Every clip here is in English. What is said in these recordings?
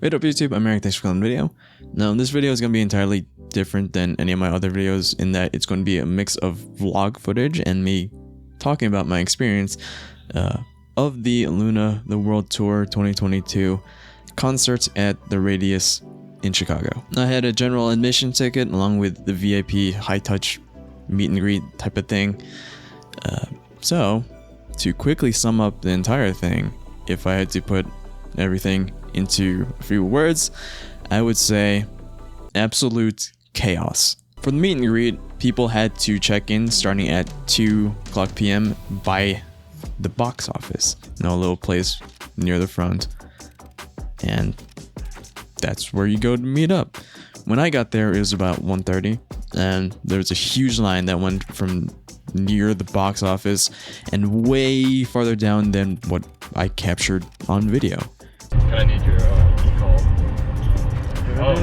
What up YouTube, I'm Eric, thanks for coming to the video. Now this video is going to be entirely different than any of my other videos in that it's going to be a mix of vlog footage and me talking about my experience of the LOONA The World Tour 2022 concerts at the Radius in Chicago. I had a general admission ticket along with the VIP high touch meet and greet type of thing. So to quickly sum up the entire thing, if I had to put everything into a few words, I would say absolute chaos. For the meet and greet, people had to check in starting at 2:00 p.m. by the box office, a little place near the front, and that's where you go to meet up. When I got there, it was about 1:30, and there was a huge line that went from near the box office and way farther down than what I captured on video. I need your e-call. Oh.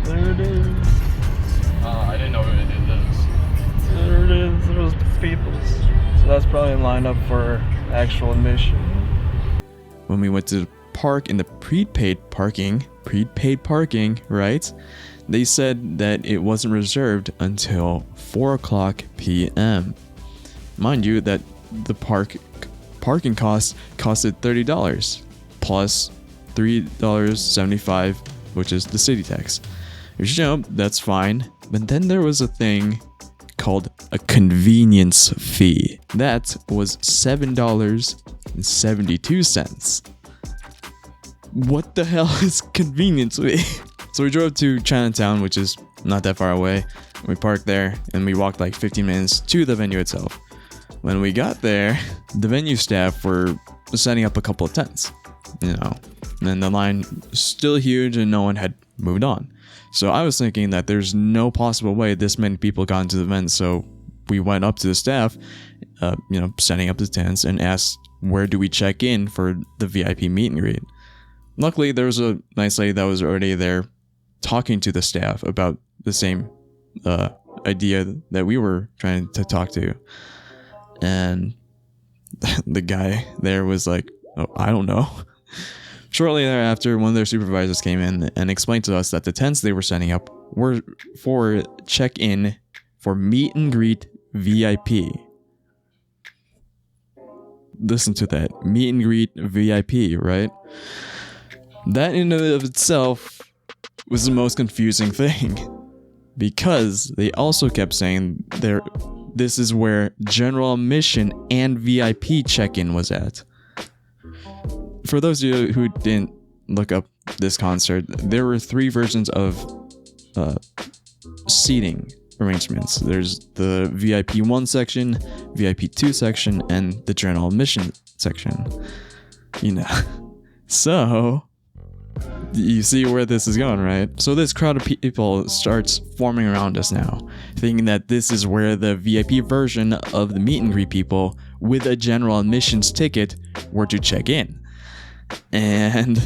There it is. I didn't know it did this. There it is. Those people. So that's probably lined up for actual admission. When we went to park in the prepaid parking, right? They said that it wasn't reserved until 4:00 p.m. Mind you, that the parking cost costed $30 plus $3.75, which is the city tax. Which, you know, that's fine. But then there was a thing called a convenience fee. That was $7.72. What the hell is convenience fee? So we drove to Chinatown, which is not that far away. We parked there and we walked like 15 minutes to the venue itself. When we got there, the venue staff were setting up a couple of tents, and the line was still huge and no one had moved on. So I was thinking that there's no possible way this many people got into the event. So we went up to the staff, setting up the tents, and asked, where do we check in for the VIP meet and greet? Luckily, there was a nice lady that was already there talking to the staff about the same idea that we were trying to talk to. And the guy there was like, oh, I don't know. Shortly thereafter, one of their supervisors came in and explained to us that the tents they were setting up were for check-in for meet and greet VIP. Listen to that. Meet and greet VIP, right? That in and of itself was the most confusing thing, because they also kept saying this is where general admission and VIP check-in was at. For those of you who didn't look up this concert, there were 3 versions of seating arrangements. There's the VIP 1 section, VIP 2 section, and the general admission section. So you see where this is going, right? So this crowd of people starts forming around us now, thinking that this is where the VIP version of the meet and greet people with a general admissions ticket were to check in. And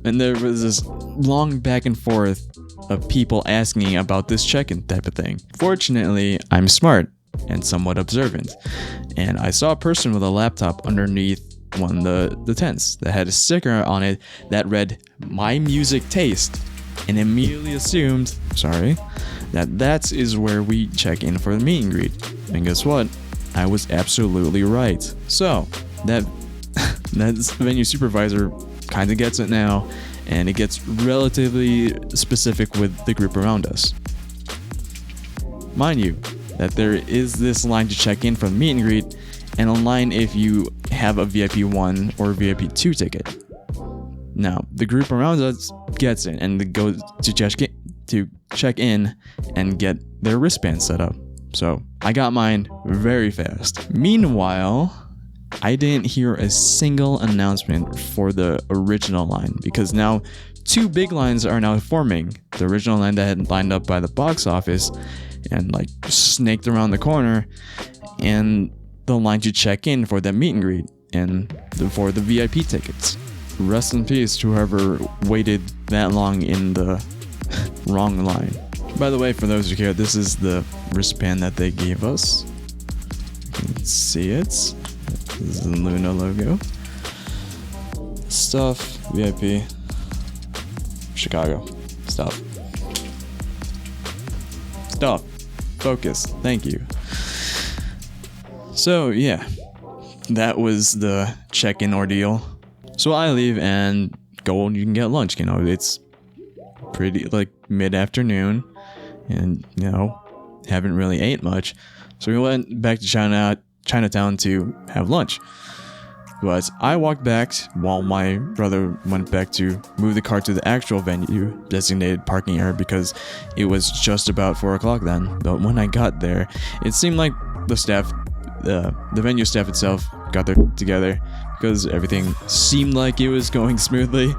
there was this long back and forth of people asking about this check-in type of thing. Fortunately, I'm smart and somewhat observant, and I saw a person with a laptop underneath one of the tents that had a sticker on it that read "My Music Taste," and immediately assumed, that is where we check in for the meet and greet. And guess what? I was absolutely right. So that venue supervisor kind of gets it now, and it gets relatively specific with the group around us. Mind you, that there is this line to check in for the meet and greet, and online if you have a VIP 1 or VIP 2 ticket. Now, the group around us gets it, and they go to check in and get their wristband set up. So I got mine very fast. Meanwhile, I didn't hear a single announcement for the original line, because now 2 big lines are now forming. The original line that had lined up by the box office and like snaked around the corner, and the line to check in for the meet and greet and for the VIP tickets. Rest in peace to whoever waited that long in the wrong line. By the way, for those who care, this is the wristband that they gave us. You can see it. This is the LOONA logo. Stuff, VIP. Chicago. Stop. Stop. Focus. Thank you. So yeah, that was the check-in ordeal. So I leave and go and you can get lunch. You know, it's pretty like mid-afternoon, and you know, haven't really ate much. So we went back to Chinatown to have lunch. But I walked back while my brother went back to move the car to the actual venue designated parking area because it was just about 4 o'clock then. But when I got there, it seemed like the staff, the venue staff itself got their together because everything seemed like it was going smoothly.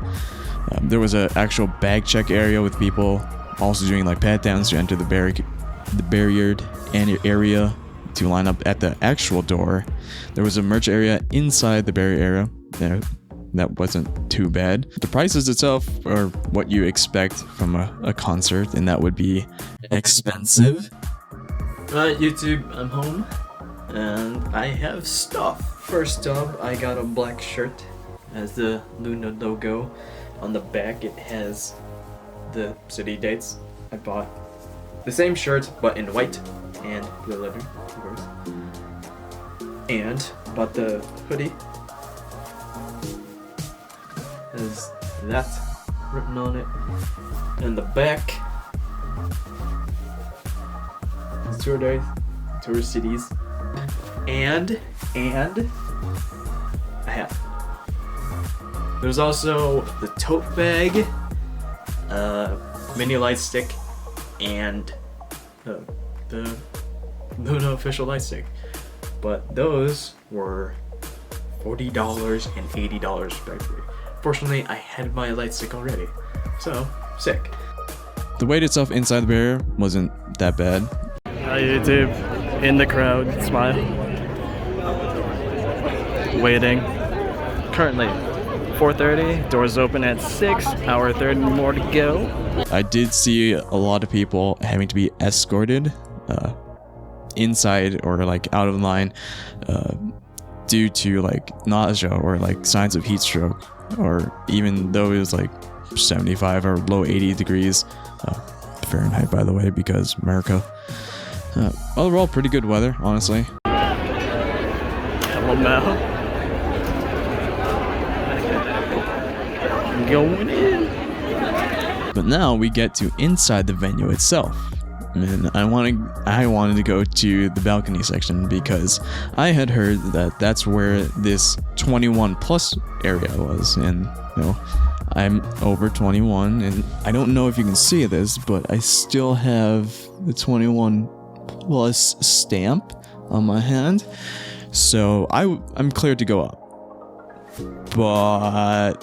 There was an actual bag check area with people also doing like pat downs to enter the barriered area to line up at the actual door. There was a merch area inside the barrier area there. That wasn't too bad. The prices itself are what you expect from a concert, and that would be expensive. Right, YouTube, I'm home and I have stuff. First up, I got a black shirt. It has the LOONA logo. On the back it has the city dates. I bought the same shirt but in white and blue leather, of course. And bought the hoodie. Has that written on it. And the back is tour days, tour cities, and a hat. There's also the tote bag, mini light stick, and the LOONA official light stick. But those were $40 and $80 respectively. Fortunately, I had my light stick already, so sick. The wait itself inside the barrier wasn't that bad. Hi YouTube, in the crowd, smile. Waiting. Currently 4:30, doors open at 6, hour 30 more to go. I did see a lot of people having to be escorted inside or like out of line due to like nausea or like signs of heat stroke, or even though it was like 75 or low 80 degrees Fahrenheit, by the way, because America. Overall, pretty good weather, honestly. Hello, Mel. Going in. But now we get to inside the venue itself. And I wanted to go to the balcony section because I had heard that that's where this 21 plus area was, and you know, I'm over 21 and I don't know if you can see this, but I still have the 21 plus stamp on my hand, so I'm cleared to go up. But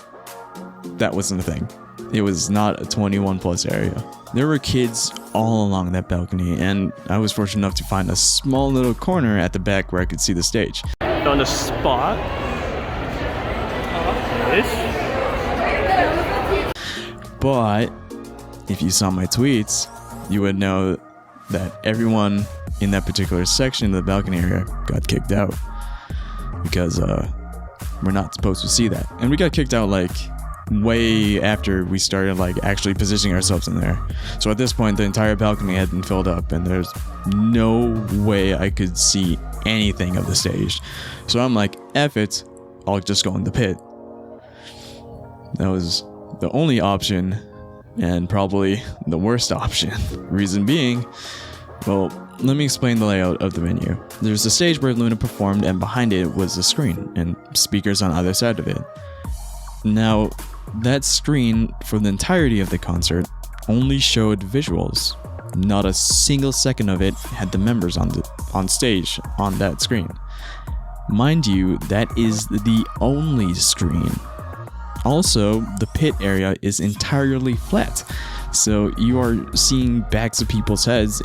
that wasn't a thing. It was not a 21 plus area. There were kids all along that balcony, and I was fortunate enough to find a small little corner at the back where I could see the stage. On the spot. But if you saw my tweets, you would know that everyone in that particular section of the balcony area got kicked out because we're not supposed to see that. And we got kicked out like way after we started like actually positioning ourselves in there. So at this point the entire balcony had been filled up and there's no way I could see anything of the stage. So I'm like, F it, I'll just go in the pit. That was the only option, and probably the worst option. Reason being, well, let me explain the layout of the venue. There's a stage where LOONA performed, and behind it was a screen and speakers on either side of it. Now, that screen for the entirety of the concert only showed visuals. Not a single second of it had the members on stage on that screen. Mind you, that is the only screen. Also, the pit area is entirely flat, so you are seeing backs of people's heads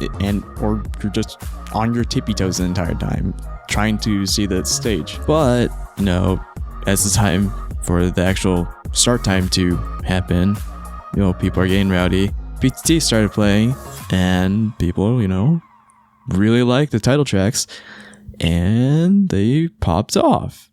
or you're just on your tippy toes the entire time trying to see the stage. But, you know, as the time for the actual start time to happen, you know, people are getting rowdy. PTT started playing, and people, you know, really like the title tracks, and they popped off.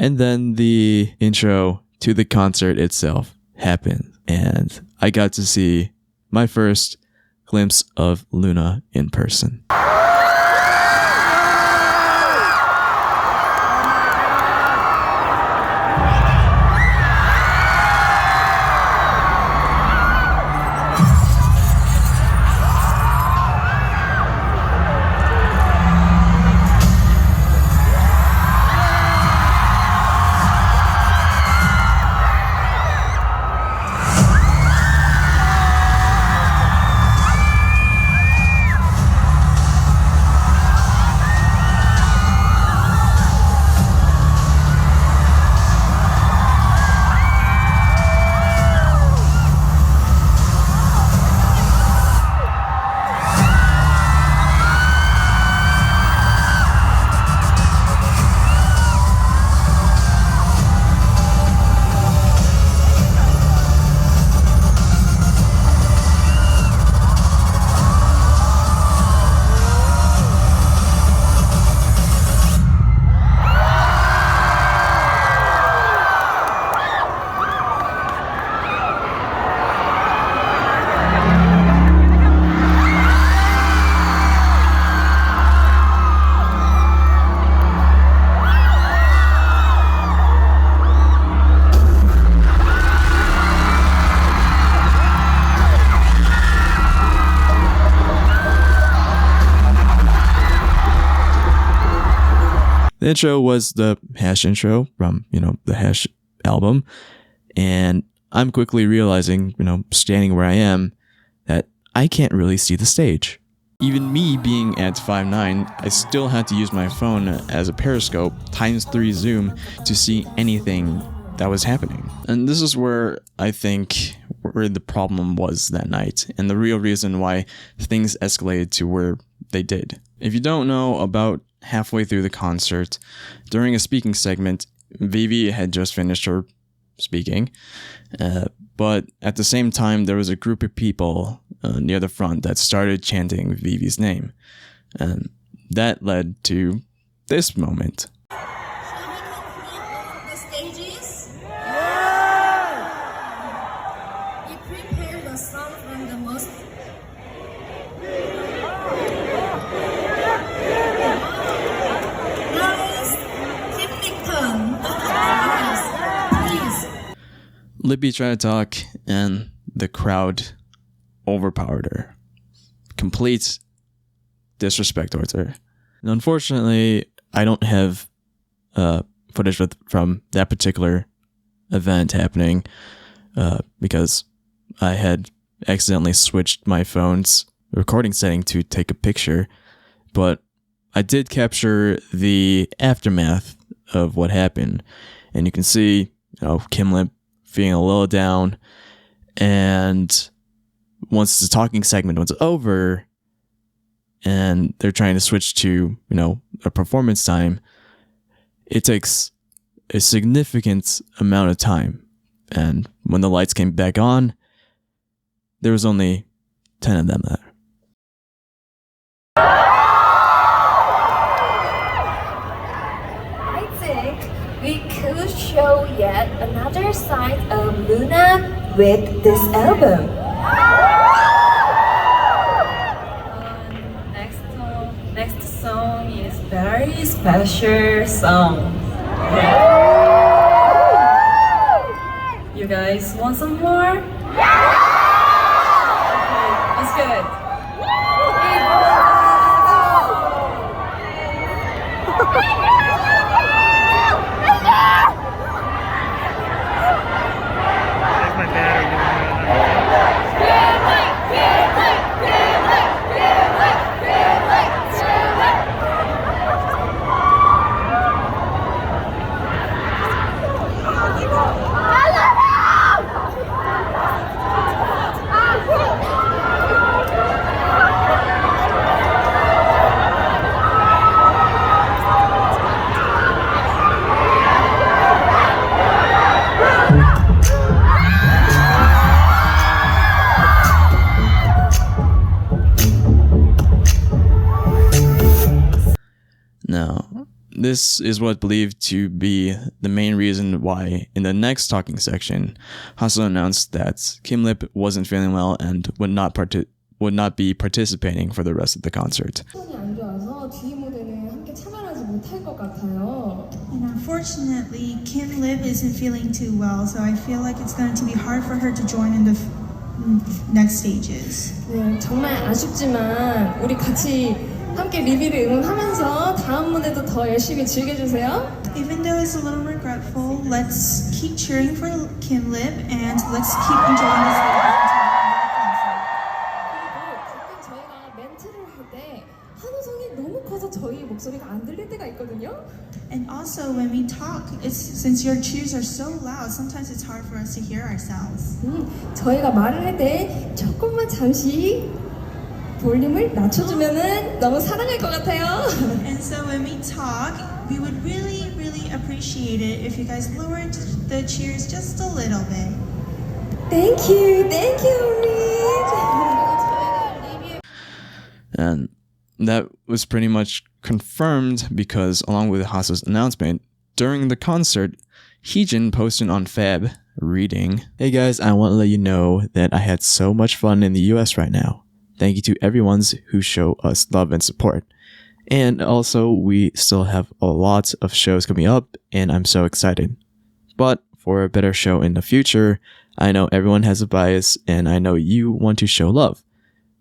And then the intro to the concert itself happened, and I got to see my first glimpse of LOONA in person. The intro was the Hash intro from, the Hash album. And I'm quickly realizing, standing where I am, that I can't really see the stage. Even me being at 5'9", I still had to use my phone as a periscope ×3 zoom to see anything that was happening. And this is where I think where the problem was that night, and the real reason why things escalated to where they did. If you don't know, about halfway through the concert, during a speaking segment, Vivi had just finished her speaking, but at the same time, there was a group of people near the front that started chanting Vivi's name, and that led to this moment. The stages? We prepared a song from the most Libby tried to talk, and the crowd overpowered her. Complete disrespect towards her. And unfortunately, I don't have footage from that particular event happening because I had accidentally switched my phone's recording setting to take a picture. But I did capture the aftermath of what happened. And you can see, Kim Lip feeling a little down, and once the talking segment was over and they're trying to switch to a performance time, it takes a significant amount of time, and when the lights came back on, there was only 10 of them there. We could show yet another side of LOONA with this album. Next song is very special song. You guys want some more? Okay, let's get it. this is what believed to be the main reason why in the next talking section, Hasu announced that Kim Lip wasn't feeling well and would not be participating for the rest of the concert. And unfortunately, Kim Lip isn't feeling too well, so I feel like it's going to be hard for her to join in the next stages. 네, 정말 아쉽지만 우리 같이 함께 리비를 응원하면서 다음 무대도 더 열심히 즐겨주세요. Even though it's a little regretful, let's keep cheering for Kim Lip and let's keep enjoying this concert. 그리고 가끔 저희가 멘트를 할 때 한우성이 너무 커서 저희 목소리가 안 들릴 때가 있거든요. And also when we talk, since your cheers are so loud, sometimes it's hard for us to hear ourselves. 저희가 말을 할 때 조금만 잠시 볼륨을 낮춰주면은 너무 사랑할 것 같아요. And so when we talk, we would really appreciate it if you guys lowered the cheers just a little bit. Thank you, Rich. And that was pretty much confirmed because along with Hasu's announcement, during the concert, Heejin posted on Fab reading, "Hey guys, I want to let you know that I had so much fun in the US right now. Thank you to everyone who show us love and support. And also, we still have a lot of shows coming up, and I'm so excited. But for a better show in the future, I know everyone has a bias, and I know you want to show love.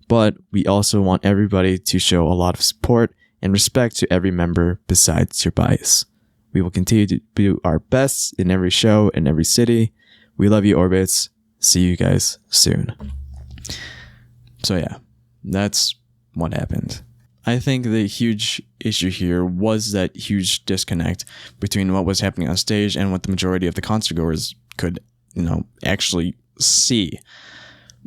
But we also want everybody to show a lot of support and respect to every member besides your bias. We will continue to do our best in every show in every city. We love you, Orbits. See you guys soon." So yeah, that's what happened. I think the huge issue here was that huge disconnect between what was happening on stage and what the majority of the concertgoers could, actually see.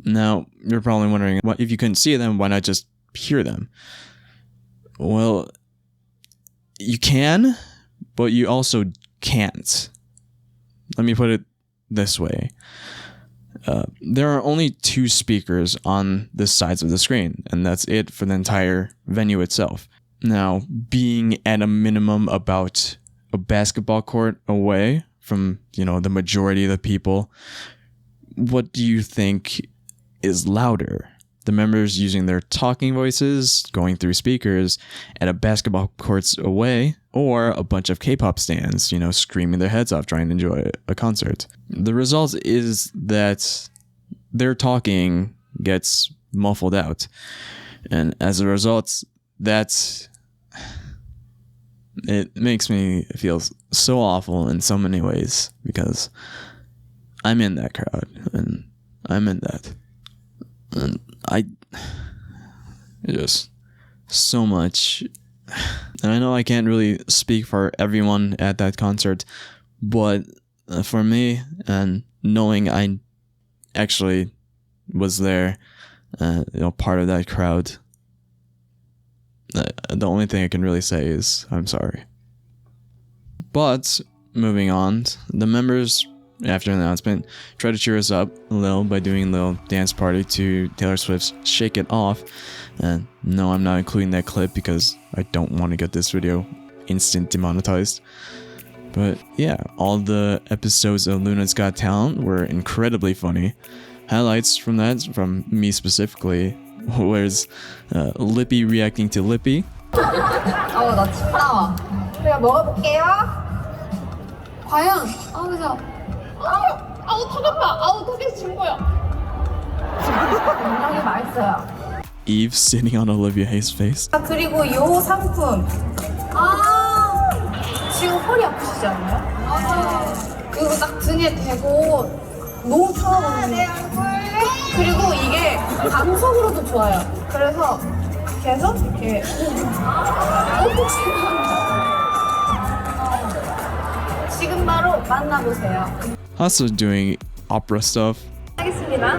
Now, you're probably wondering, what if you couldn't see them, why not just hear them? Well, you can, but you also can't. Let me put it this way. There are only 2 speakers on the sides of the screen, and that's it for the entire venue itself. Now, being at a minimum about a basketball court away from, the majority of the people, what do you think is louder? The members using their talking voices, going through speakers at a basketball courts away, or a bunch of K-pop stans, screaming their heads off trying to enjoy a concert? The result is that their talking gets muffled out. And as a result, it makes me feel so awful in so many ways, because I'm in that crowd, and I'm in that. And just so much. And I know I can't really speak for everyone at that concert, but for me, and knowing I actually was there, part of that crowd, the only thing I can really say is I'm sorry. But moving on, the members, after the announcement, try to cheer us up a little by doing a little dance party to Taylor Swift's Shake It Off. And no, I'm not including that clip because I don't want to get this video instant demonetized. But yeah, all the episodes of Luna's Got Talent were incredibly funny. Highlights from that, from me specifically, was Lippy reacting to Lippy. 나 춥다. 제가 먹어볼게요. 과연, 그죠? 아우, 터졌다. 아우, 터져서 준 거야. 굉장히 맛있어요. Eve sitting on Olivia Hayes' face. 그리고 요 상품. 지금 허리 아프시지 않나요? 맞아요. 그리고 딱 등에 대고 너무 편하거든요. 그리고 이게 감성으로도 좋아요. 그래서 계속 이렇게 지금 바로 만나보세요. Also doing opera stuff. 하겠습니다.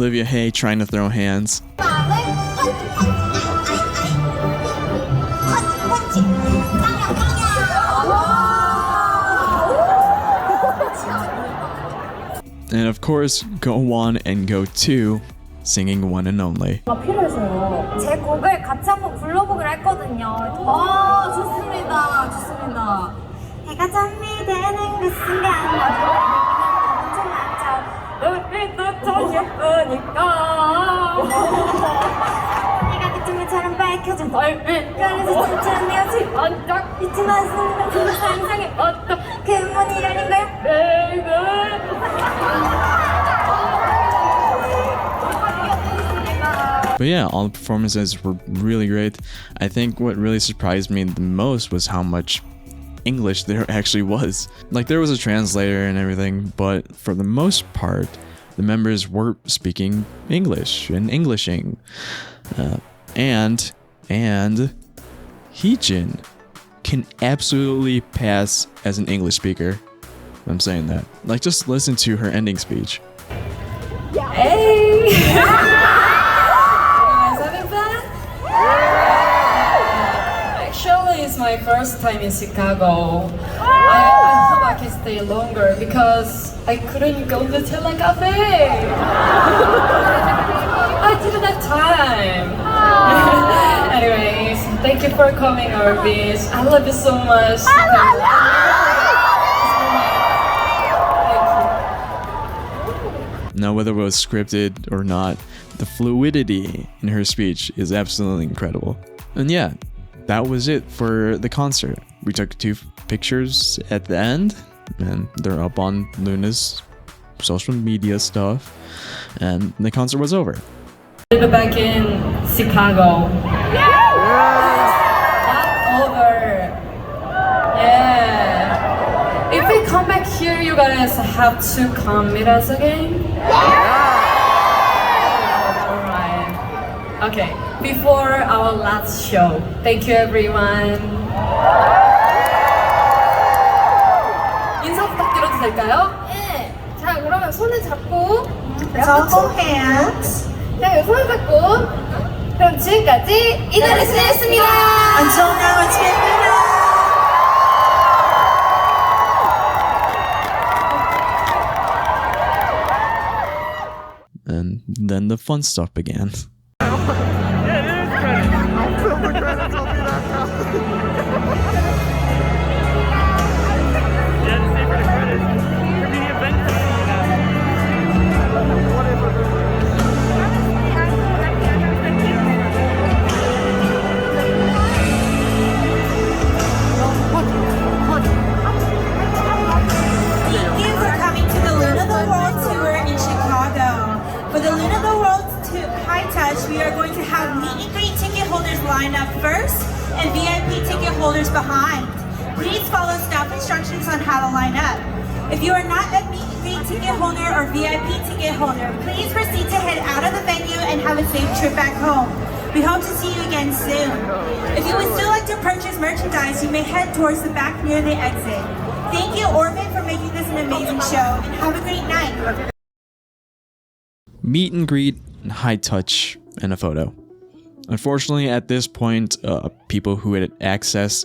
Olivia Haye trying to throw hands. And of course, Go 1 and Go 2 singing One and Only. 필요해서요. 제 곡을 같이 한번 불러보기로 했거든요. 좋습니다. 좋습니다. 해가 잠이되는 그 순간 엄청 많죠. 눈빛도 더 예쁘니까. 해가 그쯤에처럼 밝혀진 별빛 가에서 춤추는 내 옷이 번쩍 빛이만 쓰는 그 상상이 어떻게 문이 열린 거야? But yeah, all the performances were really great. I think what really surprised me the most was how much English there actually was. Like, there was a translator and everything, but for the most part, the members were speaking English and Englishing. And Heejin can absolutely pass as an English speaker. I'm saying that. Like, just listen to her ending speech. Hey! having fun? Actually, it's my first time in Chicago. I hope I can stay longer because I couldn't go to Tela Cafe. I didn't have time. Anyways, thank you for coming our beach. I love you so much. Now, whether it was scripted or not, the fluidity in her speech is absolutely incredible. And yeah, that was it for the concert. We took 2 pictures at the end, and they're up on Loona's social media stuff, and the concert was over. We're back in Chicago. Not over. Yeah. If we come back here, you guys have to come meet us again. Alright. Okay. Before our last show, thank you everyone. 인사 부탁드려도 될까요? 네. 자, 그러면 손을 잡고. Double hands. 자, 손을 잡고. 그럼 지금까지 이달의소녀였습니다. Until now, it's been LOONA. And then the fun stuff began. Thank you for coming to the LOONATHEWORLD Tour in Chicago. For the LOONATHEWORLD High Touch, we are going to have meet and greet ticket holders lined up first and VIP ticket holders behind. Please follow staff instructions on how to line up. If you are not a meet and greet ticket holder or VIP ticket holder, please proceed to head out of the venue and have a safe trip back home. We hope to see you again soon. If you would still like to purchase merchandise, you may head towards the back near the exit. Thank you, Orbit, for making this an amazing show, and have a great night. Meet and greet, high touch, and a photo. Unfortunately, at this point, people who had access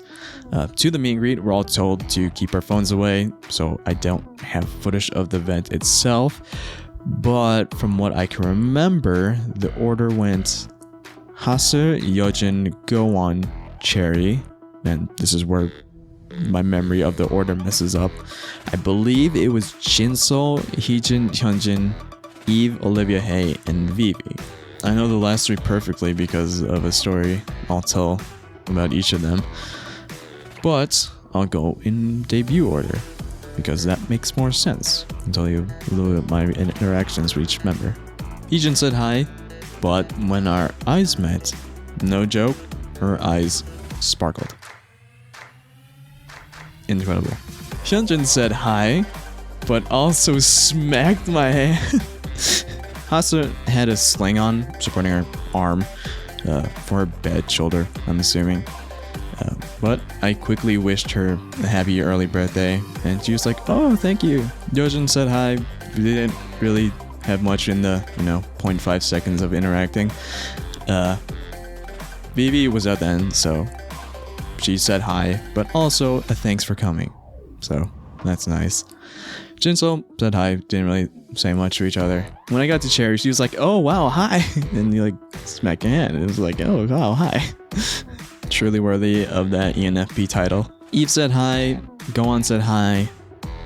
to the meet and greet were all told to keep our phones away, so I don't have footage of the event itself. But from what I can remember, the order went Hasu, Yeojin, Go-won, Cherry, and this is where my memory of the order messes up. I believe it was Jinsol, Heejin, Hyunjin, Eve, Olivia Haye, and Vivi. I know the last 3 perfectly because of a story I'll tell about each of them, but I'll go in debut order because that makes more sense. I'll tell you a little bit of my interactions with each member. Heejin said hi, but when our eyes met, no joke, her eyes sparkled. Incredible. Hyunjin said hi, but also smacked my hand. Hasa had a sling on, supporting her arm for her bad shoulder, I'm assuming. But I quickly wished her a happy early birthday, and she was like, "Oh, thank you." Yeojin said hi. We didn't really have much in the 0.5 seconds of interacting. Vivi was at the end, so she said hi, but also a thanks for coming, so that's nice. Jinseo said hi, didn't really say much to each other. When I got to Cherry, she was like, "Oh wow, hi," and you like smack your hand. It was like, "Oh wow, hi." Truly worthy of that ENFP title. Eve said hi, Gohan said hi,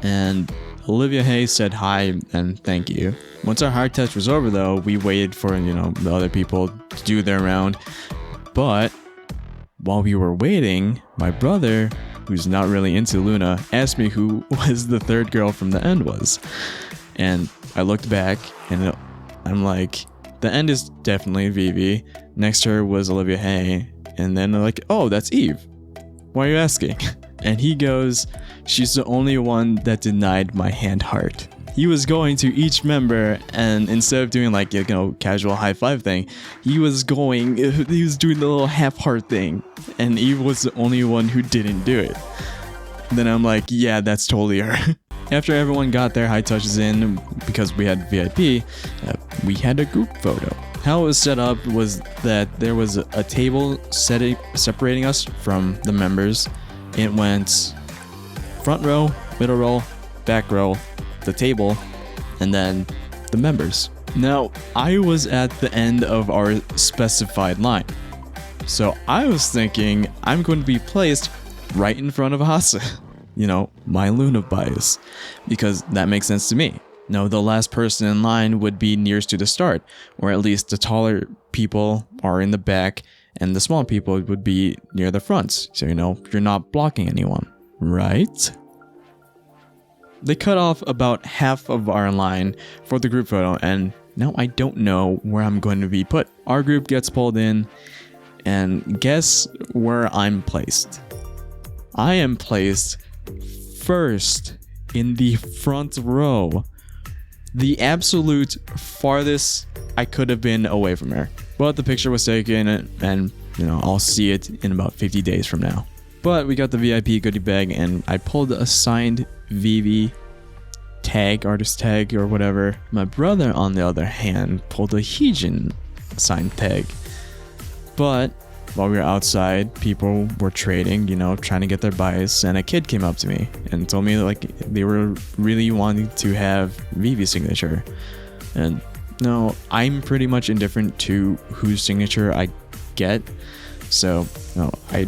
and Olivia Hay said hi and thank you. Once our heart test was over though, we waited for the other people to do their round. But while we were waiting, my brother, who's not really into Luna, asked me who was the third girl from the end was. And I looked back and I'm like, the end is definitely Vivi. Next to her was Olivia Hay. And then I'm like, oh, that's Eve. Why are you asking? And he goes, she's the only one that denied my hand heart. He was going to each member, and instead of doing like casual high five thing, he was doing the little half heart thing, and Eve was the only one who didn't do it. Then I'm like, yeah, that's totally her. After everyone got their high touches in, because we had VIP, we had a group photo. How it was set up was that there was a table separating us from the members. It went front row, middle row, back row, the table, and then the members. Now, I was at the end of our specified line, so I was thinking I'm going to be placed right in front of Hase. My Luna bias, because that makes sense to me. No, the last person in line would be nearest to the start, or at least the taller people are in the back, and the small people would be near the front, so you're not blocking anyone, right? They cut off about half of our line for the group photo, and now I don't know where I'm going to be put. Our group gets pulled in, and guess where I'm placed? I am placed first in the front row. The absolute farthest I could have been away from her. But the picture was taken, and I'll see it in about 50 days from now. But we got the VIP goodie bag, and I pulled a signed Vivi tag, artist tag, or whatever. My brother, on the other hand, pulled a Heejin signed tag. But while we were outside, people were trading, trying to get their buys, and a kid came up to me and told me like they were really wanting to have Vivi's signature. And no, I'm pretty much indifferent to whose signature I get, so I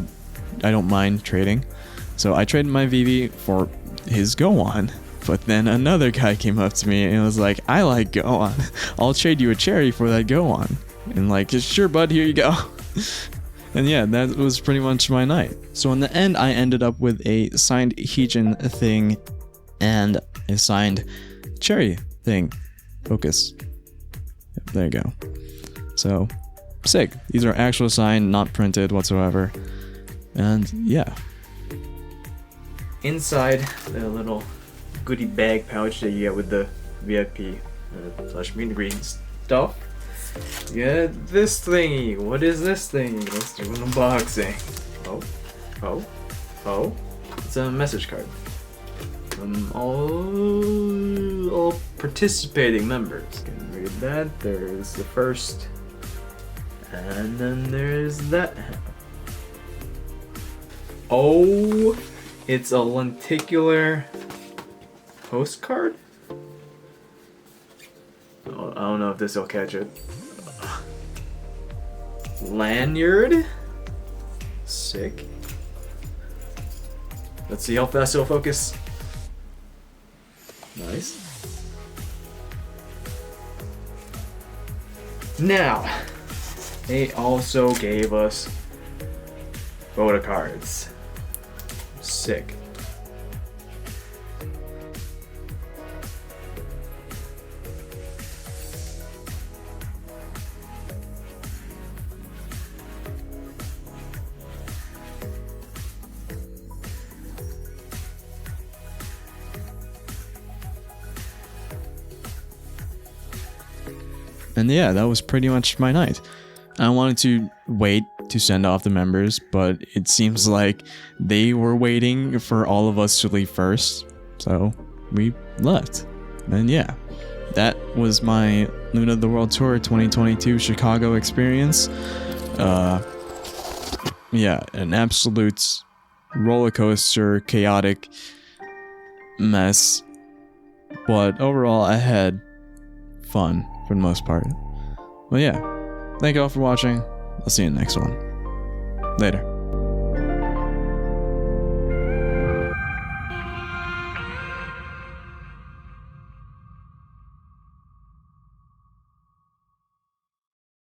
don't mind trading. So I traded my Vivi for his Gohan. But then another guy came up to me and was like, I like Gohan. I'll trade you a cherry for that Gohan. And like, sure bud, here you go. And yeah, that was pretty much my night. So in the end, I ended up with a signed Heejin thing and a signed cherry thing. Focus. Yep, there you go. So, sick. These are actual signed, not printed whatsoever. And yeah. Inside the little goodie bag pouch that you get with the VIP / meet and greet stuff, you get this thingy. What is this thing? Let's do an unboxing. Oh. It's a message card from all participating members. You can read that. There's the first, and then there's that. Oh, it's a lenticular postcard? Oh, I don't know if this will catch it. Lanyard? Sick. Let's see how fast it'll focus. Nice. Now, they also gave us photo cards. Sick. And yeah, that was pretty much my night. I wanted to wait to send off the members, but it seems like they were waiting for all of us to leave first. So we left. And yeah, that was my Luna the World Tour 2022 Chicago experience. Yeah, an absolute roller coaster, chaotic mess. But overall, I had fun for the most part. Well, yeah. Thank you all for watching. I'll see you in the next one. Later.